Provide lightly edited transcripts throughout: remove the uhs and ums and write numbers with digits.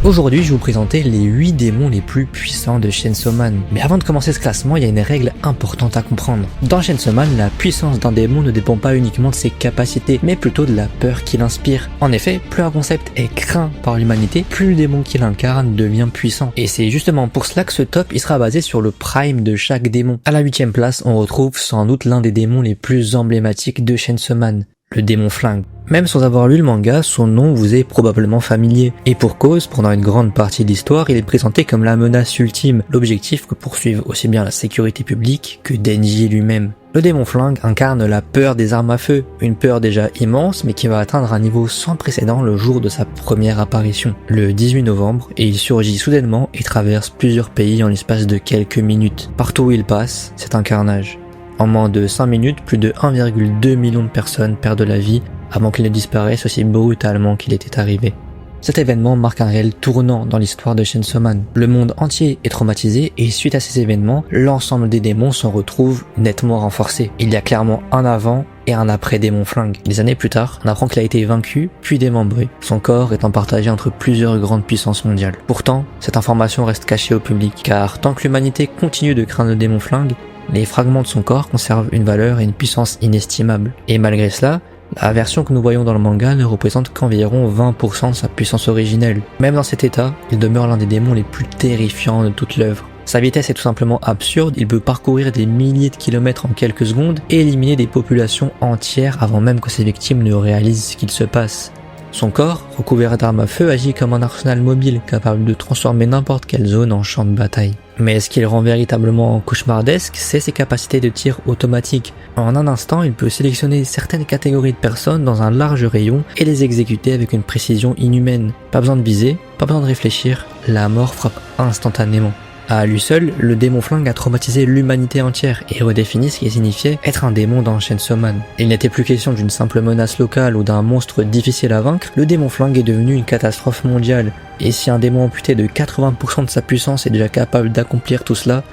Aujourd'hui, je vais vous présenter les 8 démons les plus puissants de Chainsaw Man. Mais avant de commencer ce classement, il y a une règle importante à comprendre. Dans Chainsaw Man, la puissance d'un démon ne dépend pas uniquement de ses capacités, mais plutôt de la peur qu'il inspire. En effet, plus un concept est craint par l'humanité, plus le démon qu'il incarne devient puissant. Et c'est justement pour cela que ce top il sera basé sur le prime de chaque démon. À la 8ème place, on retrouve sans doute l'un des démons les plus emblématiques de Chainsaw Man, le démon flingue. Même sans avoir lu le manga, son nom vous est probablement familier. Et pour cause, pendant une grande partie de l'histoire, il est présenté comme la menace ultime, l'objectif que poursuivent aussi bien la sécurité publique que Denji lui-même. Le démon flingue incarne la peur des armes à feu, une peur déjà immense mais qui va atteindre un niveau sans précédent le jour de sa première apparition, le 18 novembre, et il surgit soudainement et traverse plusieurs pays en l'espace de quelques minutes. Partout où il passe, c'est un carnage. En moins de 5 minutes, plus de 1,2 million de personnes perdent la vie avant qu'il ne disparaisse aussi brutalement qu'il était arrivé. Cet événement marque un réel tournant dans l'histoire de Chainsaw Man. Le monde entier est traumatisé et suite à ces événements, l'ensemble des démons s'en retrouve nettement renforcé. Il y a clairement un avant et un après démon flingue. Des années plus tard, on apprend qu'il a été vaincu puis démembré, son corps étant partagé entre plusieurs grandes puissances mondiales. Pourtant, cette information reste cachée au public car tant que l'humanité continue de craindre le démon flingue, les fragments de son corps conservent une valeur et une puissance inestimables. Et malgré cela, la version que nous voyons dans le manga ne représente qu'environ 20% de sa puissance originelle. Même dans cet état, il demeure l'un des démons les plus terrifiants de toute l'œuvre. Sa vitesse est tout simplement absurde, il peut parcourir des milliers de kilomètres en quelques secondes et éliminer des populations entières avant même que ses victimes ne réalisent ce qu'il se passe. Son corps, recouvert d'armes à feu, agit comme un arsenal mobile, capable de transformer n'importe quelle zone en champ de bataille. Mais ce qui le rend véritablement cauchemardesque, c'est ses capacités de tir automatique. En un instant, il peut sélectionner certaines catégories de personnes dans un large rayon et les exécuter avec une précision inhumaine. Pas besoin de viser, pas besoin de réfléchir, la mort frappe instantanément. À lui seul, le démon flingue a traumatisé l'humanité entière et redéfini ce qui signifiait être un démon dans Chainsaw Man. Il n'était plus question d'une simple menace locale ou d'un monstre difficile à vaincre, le démon flingue est devenu une catastrophe mondiale. Et si un démon amputé de 80% de sa puissance est déjà capable d'accomplir tout cela,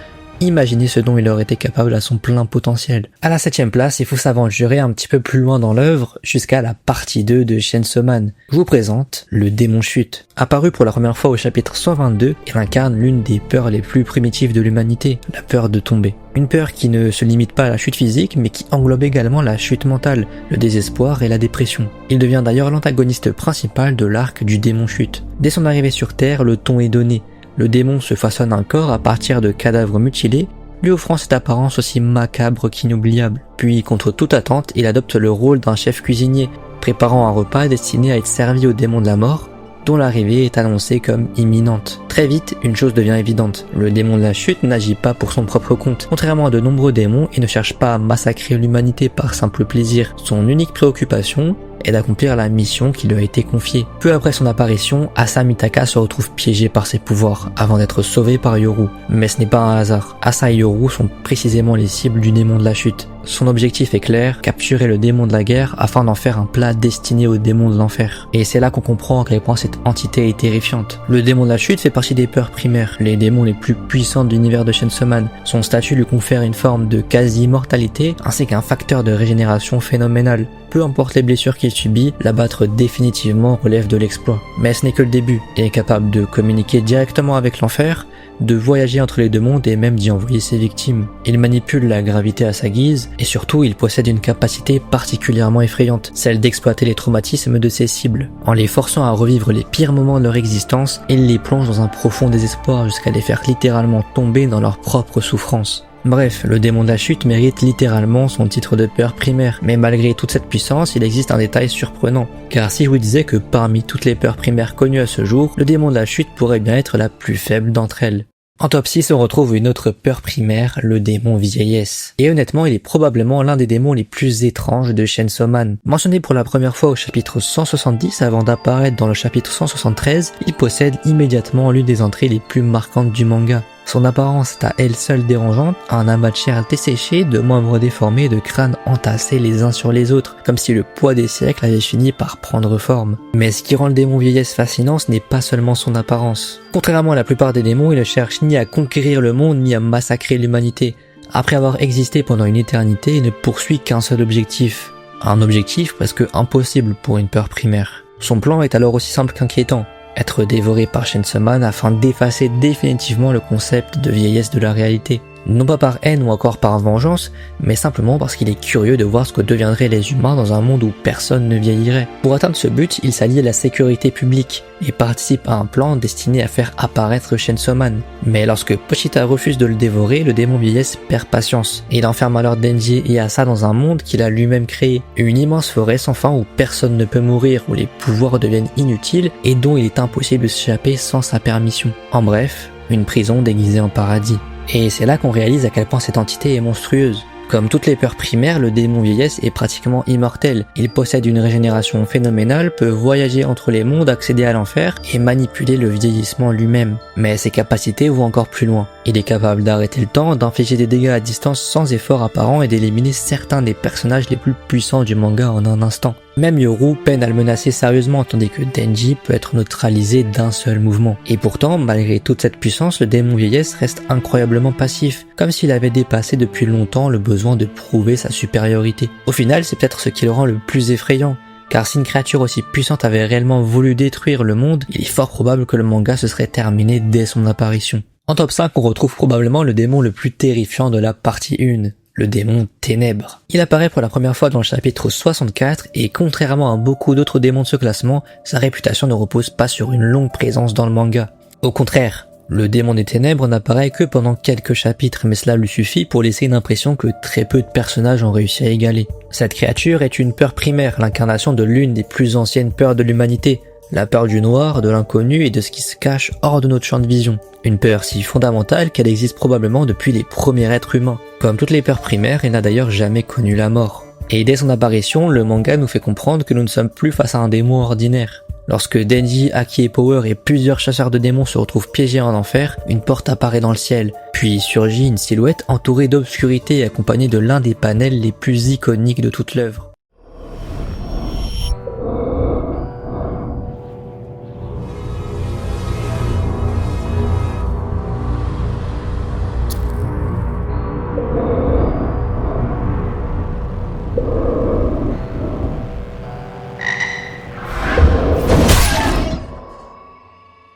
imaginez ce dont il aurait été capable à son plein potentiel. À la 7ème place, il faut s'aventurer un petit peu plus loin dans l'œuvre, jusqu'à la partie 2 de Chainsaw Man. Je vous présente le démon chute. Apparu pour la première fois au chapitre 122, il incarne l'une des peurs les plus primitives de l'humanité, la peur de tomber. Une peur qui ne se limite pas à la chute physique, mais qui englobe également la chute mentale, le désespoir et la dépression. Il devient d'ailleurs l'antagoniste principal de l'arc du démon chute. Dès son arrivée sur Terre, le ton est donné. Le démon se façonne un corps à partir de cadavres mutilés, lui offrant cette apparence aussi macabre qu'inoubliable. Puis, contre toute attente, il adopte le rôle d'un chef cuisinier, préparant un repas destiné à être servi au démon de la mort, dont l'arrivée est annoncée comme imminente. Très vite, une chose devient évidente. Le démon de la chute n'agit pas pour son propre compte. Contrairement à de nombreux démons, il ne cherche pas à massacrer l'humanité par simple plaisir. Son unique préoccupation est d'accomplir la mission qui lui a été confiée. Peu après son apparition, Asa Mitaka se retrouve piégé par ses pouvoirs, avant d'être sauvé par Yoru. Mais ce n'est pas un hasard. Asa et Yoru sont précisément les cibles du démon de la chute. Son objectif est clair, capturer le démon de la guerre afin d'en faire un plat destiné au démon de l'enfer. Et c'est là qu'on comprend à quel point cette entité est terrifiante. Le démon de la chute fait partie des peurs primaires, les démons les plus puissants de l'univers de Chainsaw Man. Son statut lui confère une forme de quasi-immortalité ainsi qu'un facteur de régénération phénoménal. Peu importe les blessures qu'il subit, l'abattre définitivement relève de l'exploit. Mais ce n'est que le début. Il est capable de communiquer directement avec l'enfer, de voyager entre les deux mondes et même d'y envoyer ses victimes. Il manipule la gravité à sa guise et surtout il possède une capacité particulièrement effrayante, celle d'exploiter les traumatismes de ses cibles. En les forçant à revivre les pires moments de leur existence, il les plonge dans un profond désespoir jusqu'à les faire littéralement tomber dans leur propre souffrance. Bref, le démon de la chute mérite littéralement son titre de peur primaire, mais malgré toute cette puissance, il existe un détail surprenant. Car si je vous disais que parmi toutes les peurs primaires connues à ce jour, le démon de la chute pourrait bien être la plus faible d'entre elles. En top 6, on retrouve une autre peur primaire, le démon vieillesse. Et honnêtement, il est probablement l'un des démons les plus étranges de Chainsaw Man. Mentionné pour la première fois au chapitre 170 avant d'apparaître dans le chapitre 173, il possède immédiatement l'une des entrées les plus marquantes du manga. Son apparence est à elle seule dérangeante, un amas de chair desséché, de membres déformés et de crânes entassés les uns sur les autres, comme si le poids des siècles avait fini par prendre forme. Mais ce qui rend le démon vieillesse fascinant, ce n'est pas seulement son apparence. Contrairement à la plupart des démons, il ne cherche ni à conquérir le monde, ni à massacrer l'humanité. Après avoir existé pendant une éternité, il ne poursuit qu'un seul objectif. Un objectif presque impossible pour une peur primaire. Son plan est alors aussi simple qu'inquiétant. être dévoré par Chainsaw Man afin d'effacer définitivement le concept de vieillesse de la réalité. Non pas par haine ou encore par vengeance, mais simplement parce qu'il est curieux de voir ce que deviendraient les humains dans un monde où personne ne vieillirait. Pour atteindre ce but, il s'allie à la sécurité publique et participe à un plan destiné à faire apparaître Chainsaw Man. Mais lorsque Pochita refuse de le dévorer, le démon vieillesse perd patience et il enferme alors Denji et Asa dans un monde qu'il a lui-même créé. Une immense forêt sans fin où personne ne peut mourir, où les pouvoirs deviennent inutiles et dont il est impossible de s'échapper sans sa permission. En bref, une prison déguisée en paradis. Et c'est là qu'on réalise à quel point cette entité est monstrueuse. Comme toutes les peurs primaires, le démon vieillesse est pratiquement immortel. Il possède une régénération phénoménale, peut voyager entre les mondes, accéder à l'enfer et manipuler le vieillissement lui-même. Mais ses capacités vont encore plus loin. Il est capable d'arrêter le temps, d'infliger des dégâts à distance sans effort apparent et d'éliminer certains des personnages les plus puissants du manga en un instant. Même Yoru peine à le menacer sérieusement tandis que Denji peut être neutralisé d'un seul mouvement. Et pourtant, malgré toute cette puissance, le démon vieillesse reste incroyablement passif, comme s'il avait dépassé depuis longtemps le besoin de prouver sa supériorité. Au final, c'est peut-être ce qui le rend le plus effrayant. Car si une créature aussi puissante avait réellement voulu détruire le monde, il est fort probable que le manga se serait terminé dès son apparition. En top 5, on retrouve probablement le démon le plus terrifiant de la partie 1. Le démon Ténèbres. Il apparaît pour la première fois dans le chapitre 64 et contrairement à beaucoup d'autres démons de ce classement, sa réputation ne repose pas sur une longue présence dans le manga. Au contraire, le démon des ténèbres n'apparaît que pendant quelques chapitres, mais cela lui suffit pour laisser une impression que très peu de personnages ont réussi à égaler. Cette créature est une peur primaire, l'incarnation de l'une des plus anciennes peurs de l'humanité. La peur du noir, de l'inconnu et de ce qui se cache hors de notre champ de vision. Une peur si fondamentale qu'elle existe probablement depuis les premiers êtres humains. Comme toutes les peurs primaires, elle n'a d'ailleurs jamais connu la mort. Et dès son apparition, le manga nous fait comprendre que nous ne sommes plus face à un démon ordinaire. Lorsque Denji, Aki et Power et plusieurs chasseurs de démons se retrouvent piégés en enfer, une porte apparaît dans le ciel. Puis surgit une silhouette entourée d'obscurité et accompagnée de l'un des panels les plus iconiques de toute l'œuvre.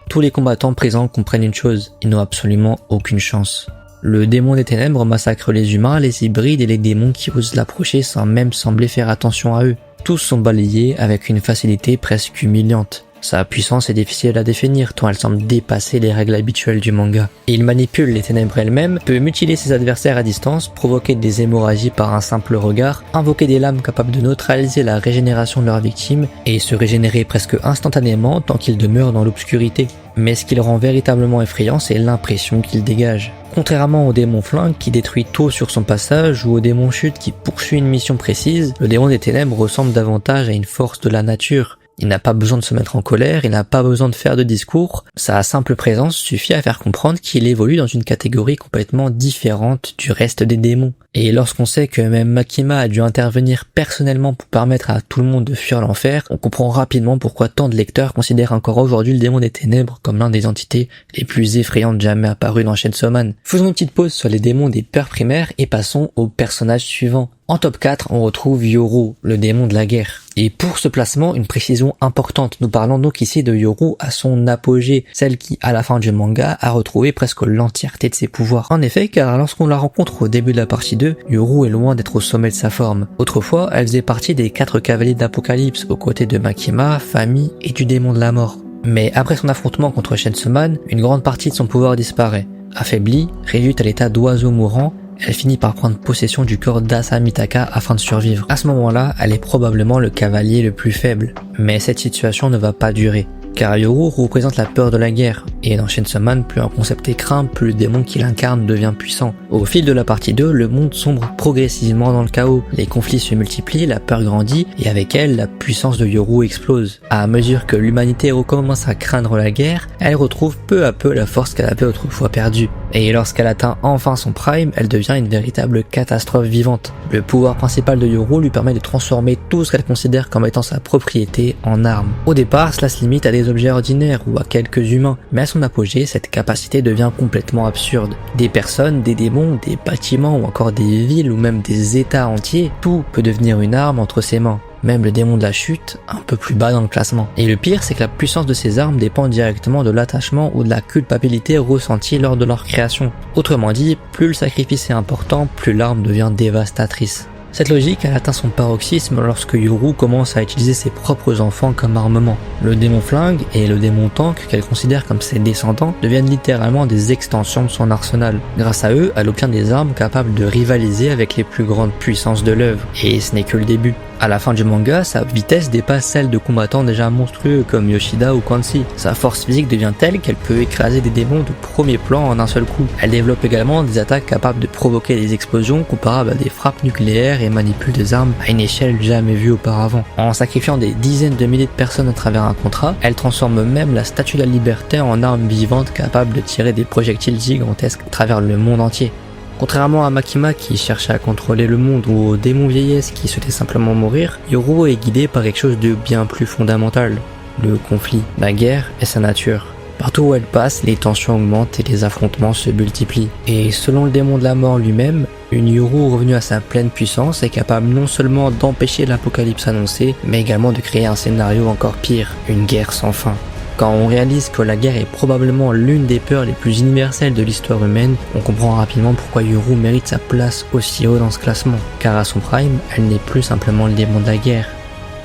Tous les combattants présents comprennent une chose, ils n'ont absolument aucune chance. Le démon des ténèbres massacre les humains, les hybrides et les démons qui osent l'approcher sans même sembler faire attention à eux. Tous sont balayés avec une facilité presque humiliante. Sa puissance est difficile à définir tant elle semble dépasser les règles habituelles du manga. Il manipule les ténèbres elles-mêmes, peut mutiler ses adversaires à distance, provoquer des hémorragies par un simple regard, invoquer des lames capables de neutraliser la régénération de leurs victimes et se régénérer presque instantanément tant qu'ils demeurent dans l'obscurité. Mais ce qui le rend véritablement effrayant, c'est l'impression qu'il dégage. Contrairement au démon flingue qui détruit tout sur son passage ou au démon chute qui poursuit une mission précise, le démon des ténèbres ressemble davantage à une force de la nature. Il n'a pas besoin de se mettre en colère, il n'a pas besoin de faire de discours, sa simple présence suffit à faire comprendre qu'il évolue dans une catégorie complètement différente du reste des démons. Et lorsqu'on sait que même Makima a dû intervenir personnellement pour permettre à tout le monde de fuir l'enfer, on comprend rapidement pourquoi tant de lecteurs considèrent encore aujourd'hui le démon des ténèbres comme l'un des entités les plus effrayantes jamais apparues dans Chainsaw Man. Faisons une petite pause sur les démons des peurs primaires et passons au personnage suivant. En top 4, on retrouve Yoru, le démon de la guerre. Et pour ce placement, une précision importante. Nous parlons donc ici de Yoru à son apogée, celle qui, à la fin du manga, a retrouvé presque l'entièreté de ses pouvoirs. En effet, car lorsqu'on la rencontre au début de la partie 2, Yoru est loin d'être au sommet de sa forme. Autrefois, elle faisait partie des 4 cavaliers d'Apocalypse, aux côtés de Makima, Fami et du démon de la mort. Mais après son affrontement contre Chainsaw Man, une grande partie de son pouvoir disparaît. Affaiblie, réduite à l'état d'oiseau mourant, elle finit par prendre possession du corps d'Asa Mitaka afin de survivre. À ce moment-là, elle est probablement le cavalier le plus faible. Mais cette situation ne va pas durer. Car Yoru représente la peur de la guerre, et dans Chainsaw Man, plus un concept est craint, plus le démon qu'il incarne devient puissant. Au fil de la partie 2, le monde sombre progressivement dans le chaos, les conflits se multiplient, la peur grandit, et avec elle, la puissance de Yoru explose. À mesure que l'humanité recommence à craindre la guerre, elle retrouve peu à peu la force qu'elle avait autrefois perdue. Et lorsqu'elle atteint enfin son prime, elle devient une véritable catastrophe vivante. Le pouvoir principal de Yoru lui permet de transformer tout ce qu'elle considère comme étant sa propriété en arme. Au départ, cela se limite à des objets ordinaires ou à quelques humains, mais à son apogée, cette capacité devient complètement absurde. Des personnes, des démons, des bâtiments ou encore des villes ou même des états entiers, tout peut devenir une arme entre ses mains. même le démon de la chute un peu plus bas dans le classement. Et le pire, c'est que la puissance de ces armes dépend directement de l'attachement ou de la culpabilité ressentie lors de leur création. Autrement dit, plus le sacrifice est important, plus l'arme devient dévastatrice. Cette logique, elle atteint son paroxysme lorsque Yuru commence à utiliser ses propres enfants comme armement. Le démon flingue et le démon tank, qu'elle considère comme ses descendants, deviennent littéralement des extensions de son arsenal. Grâce à eux, elle obtient des armes capables de rivaliser avec les plus grandes puissances de l'œuvre. Et ce n'est que le début. À la fin du manga, sa vitesse dépasse celle de combattants déjà monstrueux comme Yoshida ou Quincy. Sa force physique devient telle qu'elle peut écraser des démons de premier plan en un seul coup. Elle développe également des attaques capables de provoquer des explosions comparables à des frappes nucléaires et manipule des armes à une échelle jamais vue auparavant. En sacrifiant des dizaines de milliers de personnes à travers un contrat, elle transforme même la Statue de la Liberté en arme vivante capable de tirer des projectiles gigantesques à travers le monde entier. Contrairement à Makima qui cherchait à contrôler le monde ou au démon vieillesse qui souhaitait simplement mourir, Yuru est guidé par quelque chose de bien plus fondamental, le conflit, la guerre et sa nature. Partout où elle passe, les tensions augmentent et les affrontements se multiplient. Et selon le démon de la mort lui-même, une Yuru revenue à sa pleine puissance est capable non seulement d'empêcher l'apocalypse annoncé, mais également de créer un scénario encore pire, une guerre sans fin. Quand on réalise que la guerre est probablement l'une des peurs les plus universelles de l'histoire humaine, on comprend rapidement pourquoi Yuru mérite sa place aussi haut dans ce classement. Car à son prime, elle n'est plus simplement le démon de la guerre.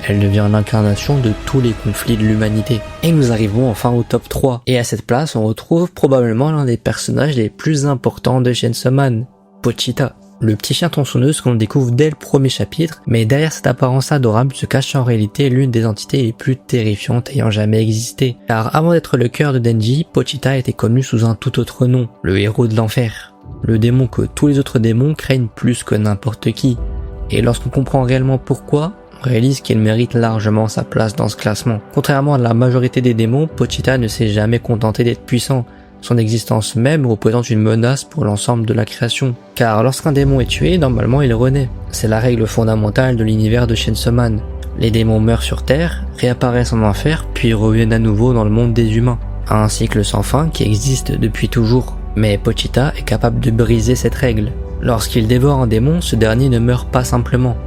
Elle devient l'incarnation de tous les conflits de l'humanité. Et nous arrivons enfin au top 3. Et à cette place, on retrouve probablement l'un des personnages les plus importants de Chainsaw Man, Pochita. Le petit chien tronçonneuse qu'on découvre dès le premier chapitre, mais derrière cette apparence adorable se cache en réalité l'une des entités les plus terrifiantes ayant jamais existé. Car avant d'être le cœur de Denji, Pochita était connu sous un tout autre nom, le héros de l'enfer. Le démon que tous les autres démons craignent plus que n'importe qui. Et lorsqu'on comprend réellement pourquoi, on réalise qu'il mérite largement sa place dans ce classement. Contrairement à la majorité des démons, Pochita ne s'est jamais contenté d'être puissant. Son existence même représente une menace pour l'ensemble de la création. Car lorsqu'un démon est tué, normalement il renaît. C'est la règle fondamentale de l'univers de Chainsaw Man. Les démons meurent sur Terre, réapparaissent en enfer, puis reviennent à nouveau dans le monde des humains. Un cycle sans fin qui existe depuis toujours. Mais Pochita est capable de briser cette règle. Lorsqu'il dévore un démon, ce dernier ne meurt pas simplement.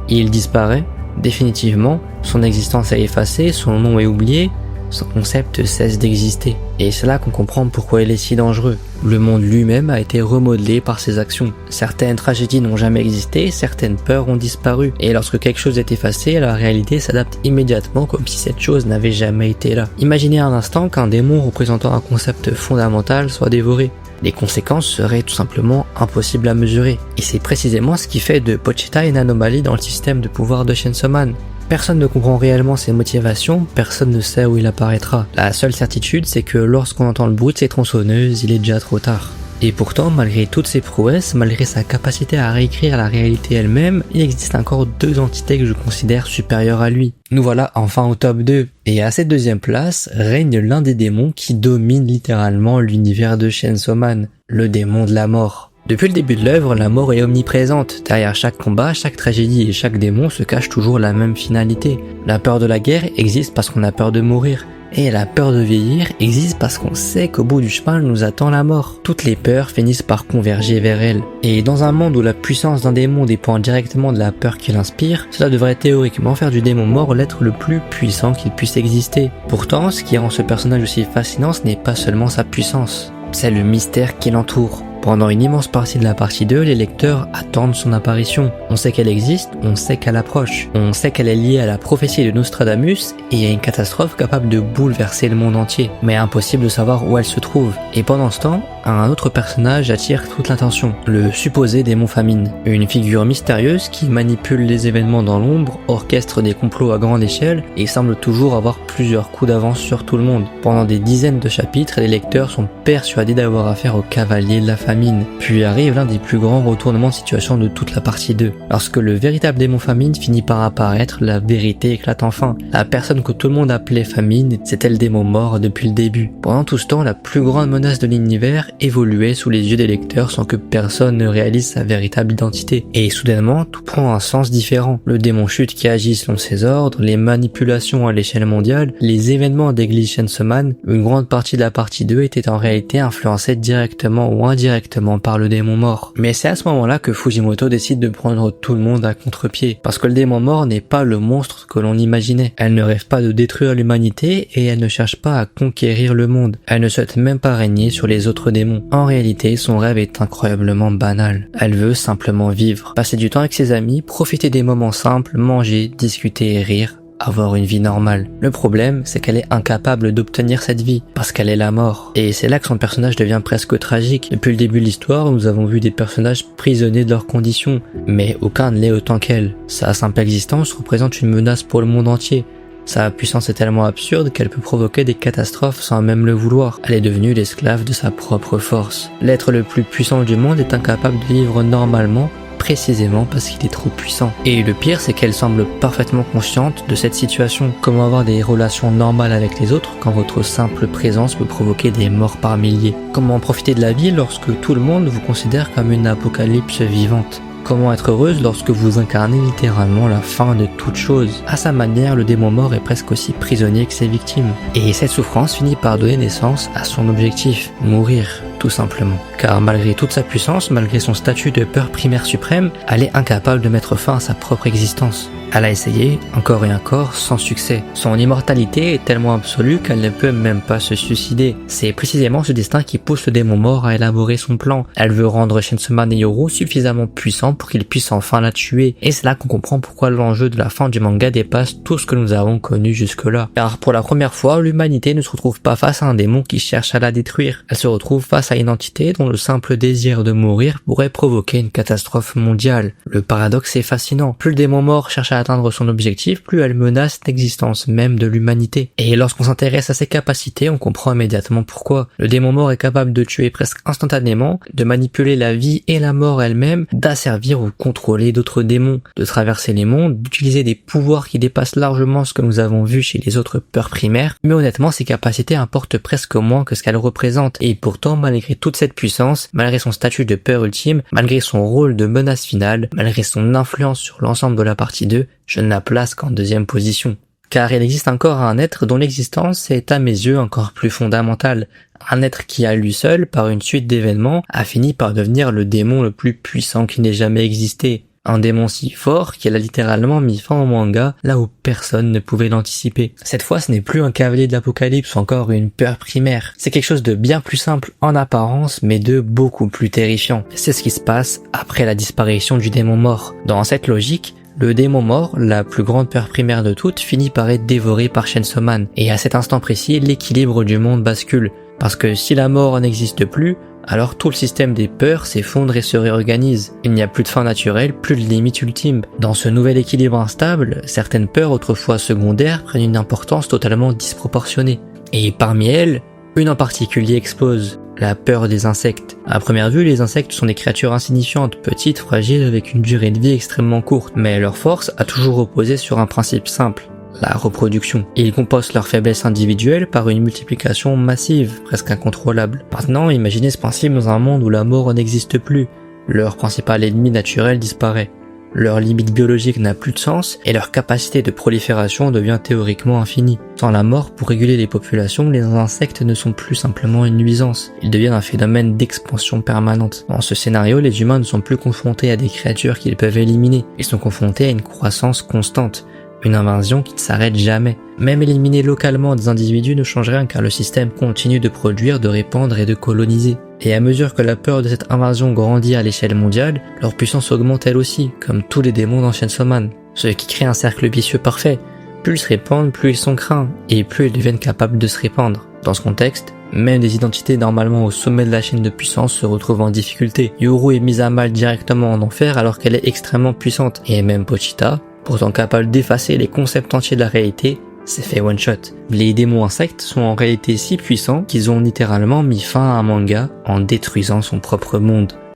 Il disparaît, définitivement, son existence est effacée, son nom est oublié, son concept cesse d'exister. Et c'est là qu'on comprend pourquoi il est si dangereux. Le monde lui-même a été remodelé par ses actions. Certaines tragédies n'ont jamais existé, certaines peurs ont disparu. Et lorsque quelque chose est effacé, la réalité s'adapte immédiatement comme si cette chose n'avait jamais été là. Imaginez un instant qu'un démon représentant un concept fondamental soit dévoré. Les conséquences seraient tout simplement impossibles à mesurer. Et c'est précisément ce qui fait de Pochita une anomalie dans le système de pouvoir de Chainsaw Man. Personne ne comprend réellement ses motivations, personne ne sait où il apparaîtra. La seule certitude, c'est que lorsqu'on entend le bruit de ses tronçonneuses, il est déjà trop tard. Et pourtant, malgré toutes ses prouesses, malgré sa capacité à réécrire la réalité elle-même, il existe encore deux entités que je considère supérieures à lui. Nous voilà enfin au top 2. Et à cette deuxième place, règne l'un des démons qui domine littéralement l'univers de Chainsaw Man, le démon de la mort. Depuis le début de l'œuvre, la mort est omniprésente. Derrière chaque combat, chaque tragédie et chaque démon se cache toujours la même finalité. La peur de la guerre existe parce qu'on a peur de mourir. Et la peur de vieillir existe parce qu'on sait qu'au bout du chemin nous attend la mort. Toutes les peurs finissent par converger vers elle. Et dans un monde où la puissance d'un démon dépend directement de la peur qu'il inspire, cela devrait théoriquement faire du démon mort l'être le plus puissant qu'il puisse exister. Pourtant, ce qui rend ce personnage aussi fascinant, ce n'est pas seulement sa puissance, c'est le mystère qui l'entoure. Pendant une immense partie de la partie 2, les lecteurs attendent son apparition. On sait qu'elle existe, on sait qu'elle approche. On sait qu'elle est liée à la prophétie de Nostradamus et à une catastrophe capable de bouleverser le monde entier. Mais impossible de savoir où elle se trouve. Et pendant ce temps, un autre personnage attire toute l'attention, le supposé démon famine. Une figure mystérieuse qui manipule les événements dans l'ombre, orchestre des complots à grande échelle et semble toujours avoir plusieurs coups d'avance sur tout le monde. Pendant des dizaines de chapitres, les lecteurs sont persuadés d'avoir affaire au cavalier de la famine. Puis arrive l'un des plus grands retournements de situation de toute la partie 2. Lorsque le véritable démon famine finit par apparaître, la vérité éclate enfin. La personne que tout le monde appelait famine, c'était le démon mort depuis le début. Pendant tout ce temps, la plus grande menace de l'univers évoluer sous les yeux des lecteurs sans que personne ne réalise sa véritable identité. Et soudainement, tout prend un sens différent. Le démon chute qui agit selon ses ordres, les manipulations à l'échelle mondiale, les événements d'église Chainsaw Man, une grande partie de la partie 2 était en réalité influencée directement ou indirectement par le démon mort. Mais c'est à ce moment-là que Fujimoto décide de prendre tout le monde à contre-pied, parce que le démon mort n'est pas le monstre que l'on imaginait. Elle ne rêve pas de détruire l'humanité et elle ne cherche pas à conquérir le monde. Elle ne souhaite même pas régner sur les autres démons. En réalité, son rêve est incroyablement banal. Elle veut simplement vivre, passer du temps avec ses amis, profiter des moments simples, manger, discuter et rire, avoir une vie normale. Le problème, c'est qu'elle est incapable d'obtenir cette vie, parce qu'elle est la mort. Et c'est là que son personnage devient presque tragique. Depuis le début de l'histoire, nous avons vu des personnages prisonniers de leurs conditions, mais aucun ne l'est autant qu'elle. Sa simple existence représente une menace pour le monde entier. Sa puissance est tellement absurde qu'elle peut provoquer des catastrophes sans même le vouloir. Elle est devenue l'esclave de sa propre force. L'être le plus puissant du monde est incapable de vivre normalement, précisément parce qu'il est trop puissant. Et le pire, c'est qu'elle semble parfaitement consciente de cette situation. Comment avoir des relations normales avec les autres quand votre simple présence peut provoquer des morts par milliers? Comment profiter de la vie lorsque tout le monde vous considère comme une apocalypse vivante? Comment être heureuse lorsque vous incarnez littéralement la fin de toute chose? À sa manière, le démon mort est presque aussi prisonnier que ses victimes. Et cette souffrance finit par donner naissance à son objectif, mourir, tout simplement. Car malgré toute sa puissance, malgré son statut de peur primaire suprême, elle est incapable de mettre fin à sa propre existence. Elle a essayé, encore et encore, sans succès. Son immortalité est tellement absolue qu'elle ne peut même pas se suicider. C'est précisément ce destin qui pousse le démon mort à élaborer son plan. Elle veut rendre Chainsaw Man et Yoru suffisamment puissants pour qu'ils puissent enfin la tuer. Et c'est là qu'on comprend pourquoi l'enjeu de la fin du manga dépasse tout ce que nous avons connu jusque-là. Car pour la première fois, l'humanité ne se retrouve pas face à un démon qui cherche à la détruire. Elle se retrouve face à une entité dont le simple désir de mourir pourrait provoquer une catastrophe mondiale. Le paradoxe est fascinant. Plus le démon mort cherche à atteindre son objectif, plus elle menace l'existence même de l'humanité. Et lorsqu'on s'intéresse à ses capacités, on comprend immédiatement pourquoi. Le démon mort est capable de tuer presque instantanément, de manipuler la vie et la mort elle-même, d'asservir ou contrôler d'autres démons, de traverser les mondes, d'utiliser des pouvoirs qui dépassent largement ce que nous avons vu chez les autres peurs primaires. Mais honnêtement, ses capacités importent presque moins que ce qu'elles représentent. Et pourtant, malgré toute cette puissance, malgré son statut de peur ultime, malgré son rôle de menace finale, malgré son influence sur l'ensemble de la partie 2, je ne la place qu'en deuxième position. Car il existe encore un être dont l'existence est à mes yeux encore plus fondamentale. Un être qui à lui seul, par une suite d'événements, a fini par devenir le démon le plus puissant qui n'ait jamais existé. Un démon si fort qu'elle a littéralement mis fin au manga là où personne ne pouvait l'anticiper. Cette fois, ce n'est plus un cavalier de l'apocalypse ou encore une peur primaire. C'est quelque chose de bien plus simple en apparence mais de beaucoup plus terrifiant. C'est ce qui se passe après la disparition du démon mort. Dans cette logique, le démon mort, la plus grande peur primaire de toutes, finit par être dévoré par Chainsaw Man. Et à cet instant précis, l'équilibre du monde bascule. Parce que si la mort n'existe plus, alors tout le système des peurs s'effondre et se réorganise. Il n'y a plus de fin naturelle, plus de limite ultime. Dans ce nouvel équilibre instable, certaines peurs autrefois secondaires prennent une importance totalement disproportionnée. Et parmi elles, une en particulier explose. La peur des insectes. À première vue, les insectes sont des créatures insignifiantes, petites, fragiles, avec une durée de vie extrêmement courte. Mais leur force a toujours reposé sur un principe simple, la reproduction. Ils compensent leur faiblesse individuelle par une multiplication massive, presque incontrôlable. Maintenant, imaginez ce principe dans un monde où la mort n'existe plus. Leur principal ennemi naturel disparaît. Leur limite biologique n'a plus de sens et leur capacité de prolifération devient théoriquement infinie. Sans la mort pour réguler les populations, les insectes ne sont plus simplement une nuisance. Ils deviennent un phénomène d'expansion permanente. Dans ce scénario, les humains ne sont plus confrontés à des créatures qu'ils peuvent éliminer. Ils sont confrontés à une croissance constante. Une invasion qui ne s'arrête jamais. Même éliminer localement des individus ne change rien car le système continue de produire, de répandre et de coloniser. Et à mesure que la peur de cette invasion grandit à l'échelle mondiale, leur puissance augmente elle aussi, comme tous les démons dans Chainsaw Man. Ce qui crée un cercle vicieux parfait. Plus ils se répandent, plus ils sont craints, et plus ils deviennent capables de se répandre. Dans ce contexte, même des identités normalement au sommet de la chaîne de puissance se retrouvent en difficulté. Yoru est mise à mal directement en enfer alors qu'elle est extrêmement puissante, et même Pochita, pourtant capable d'effacer les concepts entiers de la réalité, s'est fait one shot. Les démons insectes sont en réalité si puissants qu'ils ont littéralement mis fin à un manga en détruisant son propre monde.